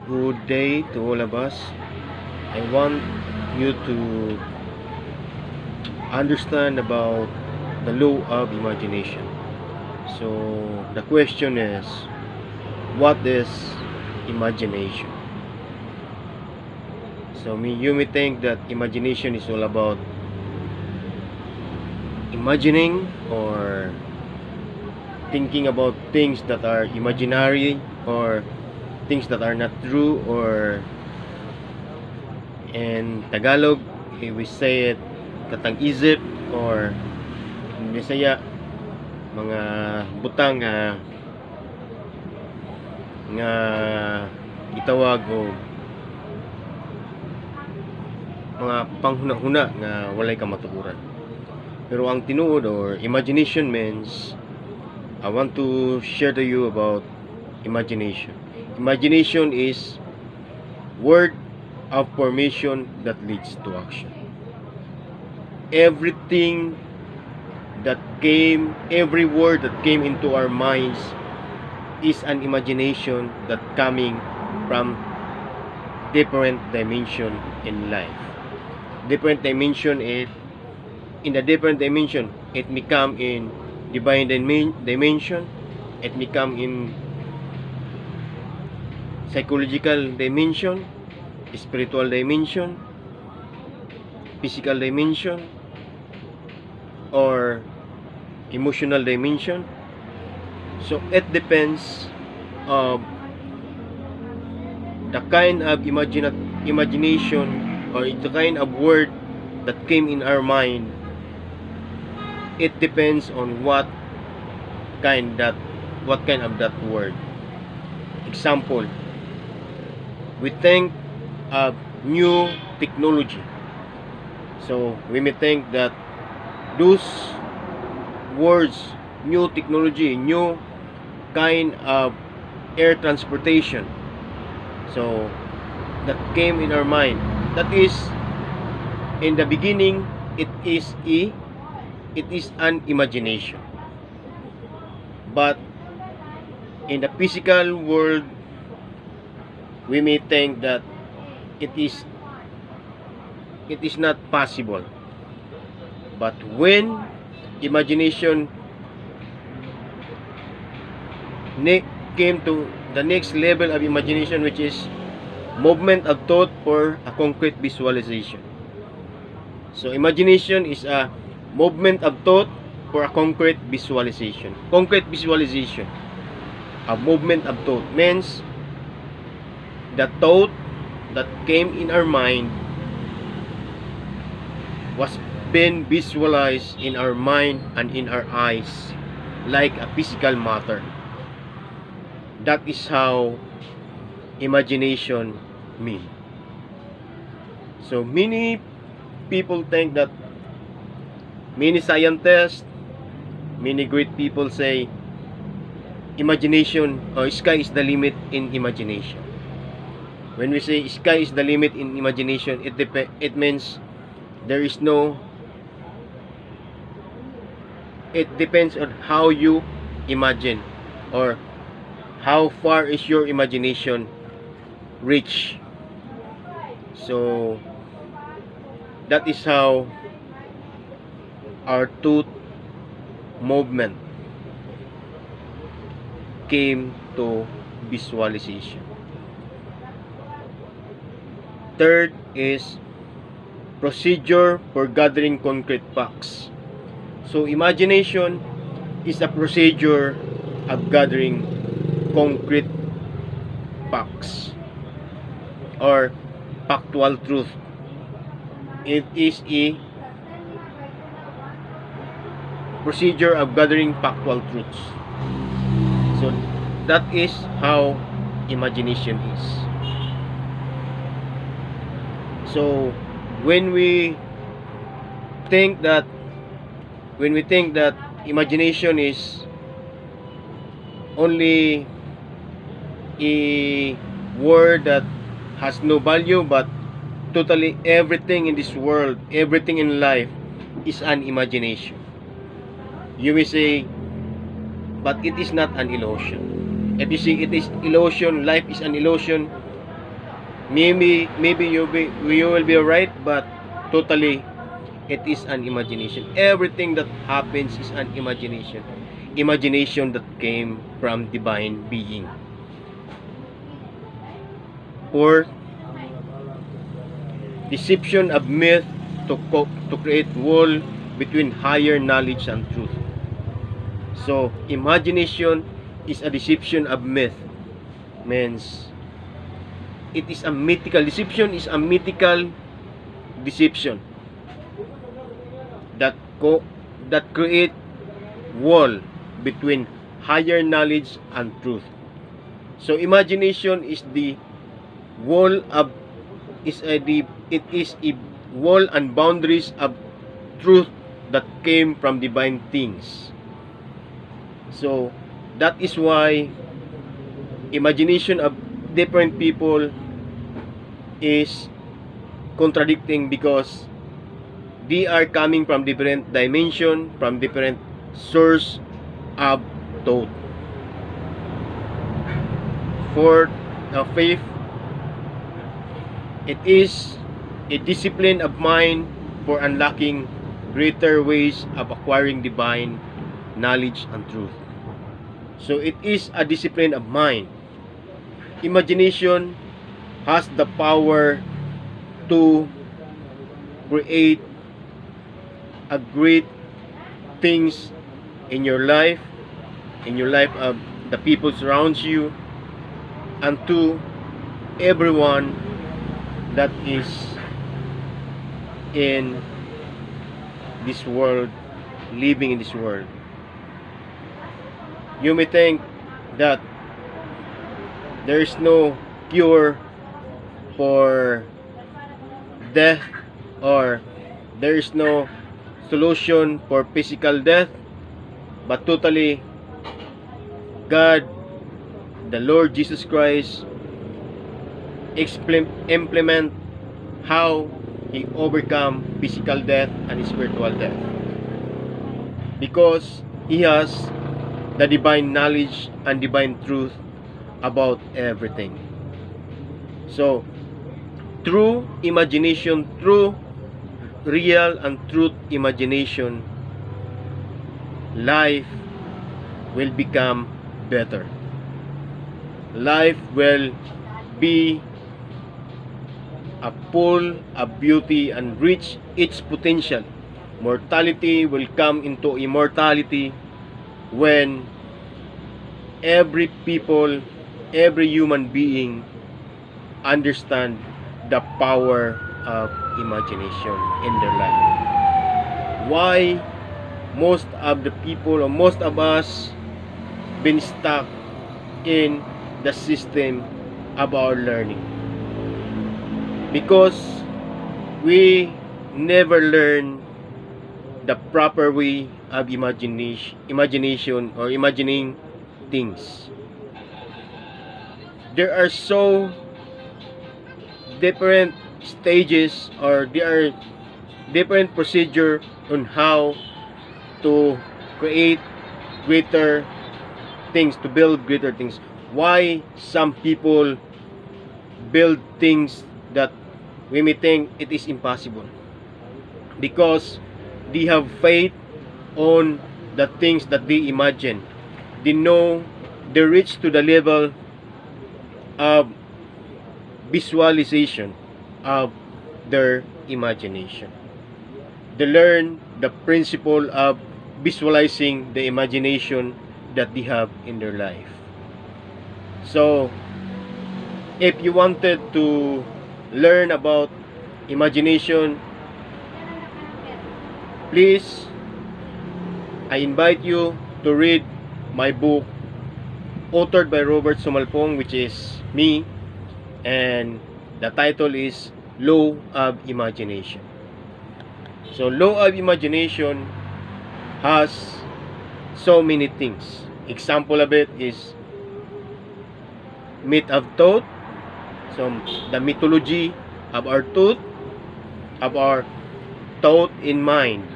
Good day to all of us. I want you to understand about the law of imagination. So, the question is, what is imagination? So, you may think that imagination is all about imagining or thinking about things that are imaginary or things that are not true, or in Tagalog we say it katang-isip, or in Bisaya mga butang nga gitawag o mga panghuna-huna nga walay kamatuoran. Pero ang tinuod or imagination means, I want to share to you about imagination. Imagination is word of formation that leads to action. Everything that came, every word that came into our minds is an imagination that coming from different dimension in life. Different dimension, in the different dimension, it may come in divine dimension, it may come in psychological dimension, spiritual dimension, physical dimension, or emotional dimension. So it depends of the kind of imagination or the kind of word that came in our mind. It depends on what kind of that word. Example, we think of new technology. So we may think that those words, new technology, new kind of air transportation, so that came in our mind, that is, in the beginning, it is an imagination. But in the physical world, we may think that it is not possible. But when imagination came to the next level of imagination, which is movement of thought for a concrete visualization. So imagination is a movement of thought for a concrete visualization. Concrete visualization, a movement of thought, means the thought that came in our mind was been visualized in our mind and in our eyes like a physical matter. That is how imagination mean. So many people think that, many scientists, many great people say imagination or sky is the limit in imagination. When we say sky is the limit in imagination, it means there is no, it depends on how you imagine or how far is your imagination reach. So that is how our thought movement came to visualization. Third is procedure for gathering concrete facts. So imagination is a procedure of gathering concrete facts or factual truth. It is a procedure of gathering factual truths. So that is how imagination is. So when we think that imagination is only a word that has no value, but totally everything in this world, everything in life is an imagination, you may say, but it is not an illusion. If you say it is illusion, life is an illusion, Maybe you will be right, but totally it is an imagination. Everything that happens is an imagination. Imagination that came from divine being. Or deception of myth to create wall between higher knowledge and truth. So imagination is a deception of myth. Means it is a mythical deception, is a mythical deception that that create wall between higher knowledge and truth. So imagination is the wall of it is a wall and boundaries of truth that came from divine things. So that is why imagination of different people is contradicting, because they are coming from different dimension, from different source of thought. For faith, it is a discipline of mind for unlocking greater ways of acquiring divine knowledge and truth. So it is a discipline of mind. Imagination has the power to create a great things in your life of the people surrounds you, and to everyone that is in this world, living in this world. You may think that there is no cure for death, or there is no solution for physical death, but totally God, the Lord Jesus Christ, implement how He overcome physical death and spiritual death, because He has the divine knowledge and divine truth about everything. So through imagination, through real and truth imagination, life will become better. Life will be a full of beauty and reach its potential. Mortality will come into immortality when every people, every human being understand the power of imagination in their life. Why most of the people, or most of us, been stuck in the system of our learning? Because we never learn the proper way of imagination or imagining things. There are so different stages, or there are different procedure on how to create greater things, to build greater things. Why some people build things that we may think it is impossible? Because they have faith on the things that they imagine. They know they reach to the level of visualization of their imagination. They learn the principle of visualizing the imagination that they have in their life. So if you wanted to learn about imagination, please, I invite you to read my book, authored by Robert Sumalpong, which is me, and the title is Law of Imagination. So Law of Imagination has so many things. Example of it is myth of thought. So the mythology of our thought in mind,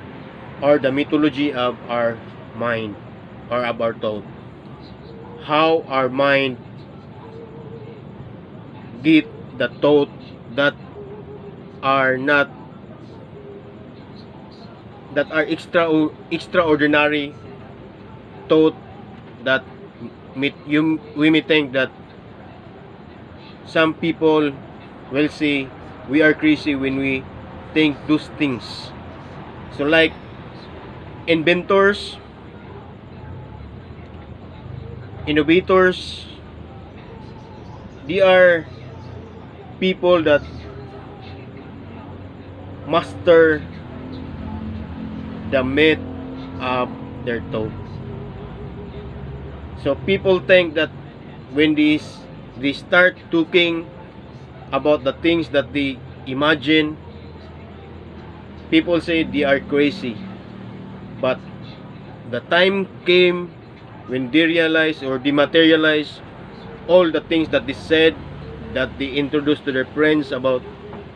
or the mythology of our mind, or of our thought. How our mind get the thought that are not that are extraordinary thought that we may think that some people will say we are crazy when we think those things. So like inventors, innovators, they are people that master the myth of their thought. So people think that when they start talking about the things that they imagine, people say they are crazy. But the time came when they realize or dematerialize all the things that they said, that they introduced to their friends about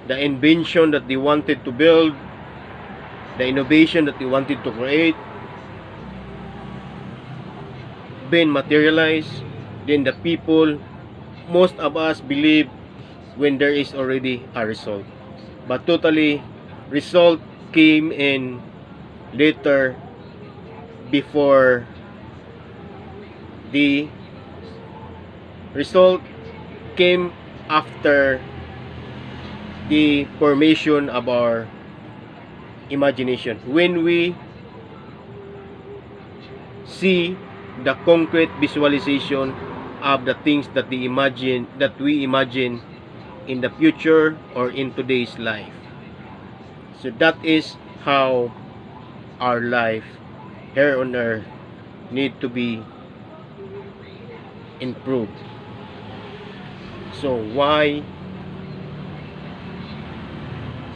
the invention that they wanted to build, the innovation that they wanted to create, been materialized. Then the people, most of us believe when there is already a result. But totally, result came in later, before the result came after the formation of our imagination. When we see the concrete visualization of the things that we imagine in the future or in today's life. So that is how our life here on earth need to be improved. So why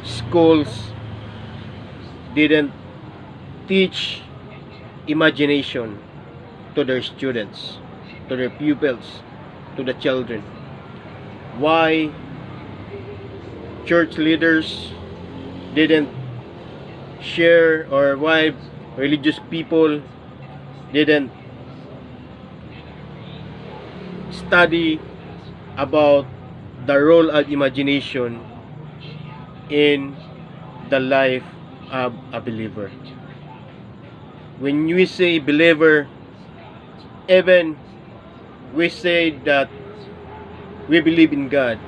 schools didn't teach imagination to their students, to their pupils, to the children? Why church leaders didn't share, or why religious people didn't study about the role of imagination in the life of a believer? When we say believer, even we say that we believe in God.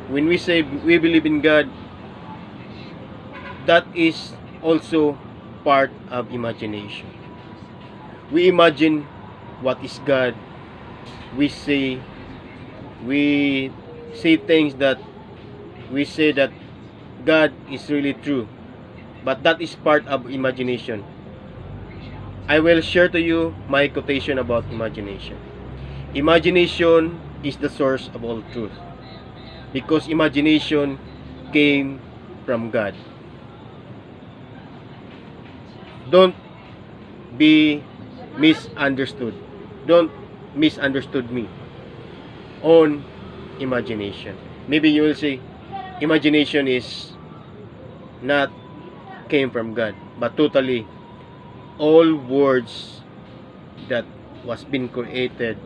When we say we believe in God, that is also part of imagination. We imagine what is God. We say things that we say that God is really true, but that is part of imagination. I will share to you my quotation about imagination. Imagination is the source of all truth, because imagination came from God. Don't be misunderstood. Don't misunderstood me on imagination. Maybe you will say imagination is not came from God, but totally all words that was been created,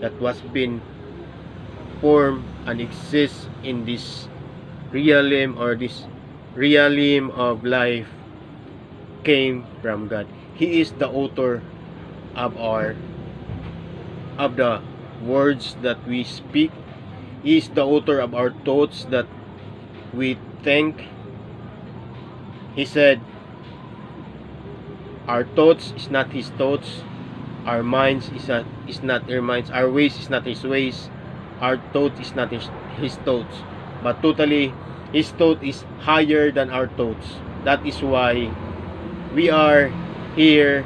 that was been formed and exists in this realm, or this realm of life, came from God. He is the author of the words that we speak. He is the author of our thoughts that we think. He said, our thoughts is not his thoughts, our minds is not their minds, our ways is not his ways, our thought is not his thoughts, but totally his thought is higher than our thoughts. That is why we are here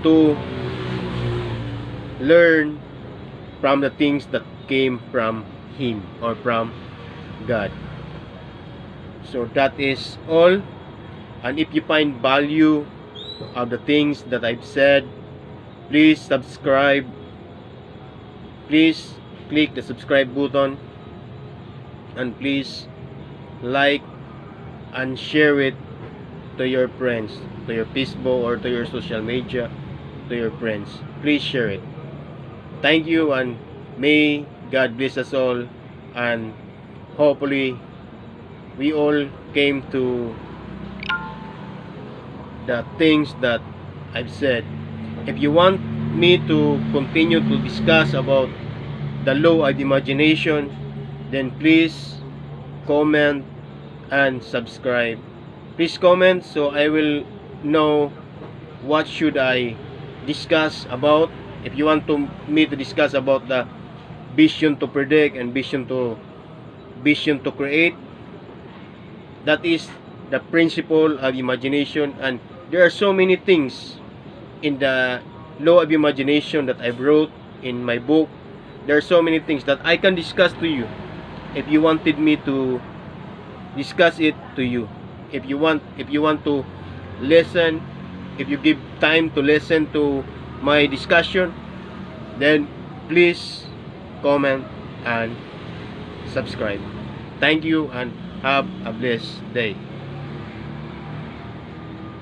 to learn from the things that came from him, or from God. So that is all. And if you find value of the things that I've said, please subscribe. Please click the subscribe button, and please like and share it to your friends, to your Facebook or to your social media, to your friends. Please share it. Thank you, and may God bless us all, and hopefully we all came to the things that I've said. If you want me to continue to discuss about the law of imagination, then please comment and subscribe. Please comment so I will know what should I discuss about. If you want me to discuss about the vision to predict and vision to create, that is the principle of imagination, and there are so many things in the law of imagination that I wrote in my book. There are so many things that I can discuss to you if you wanted me to discuss it to you. If you want to listen, if you give time to listen to my discussion, then please comment and subscribe. Thank you and have a blessed day.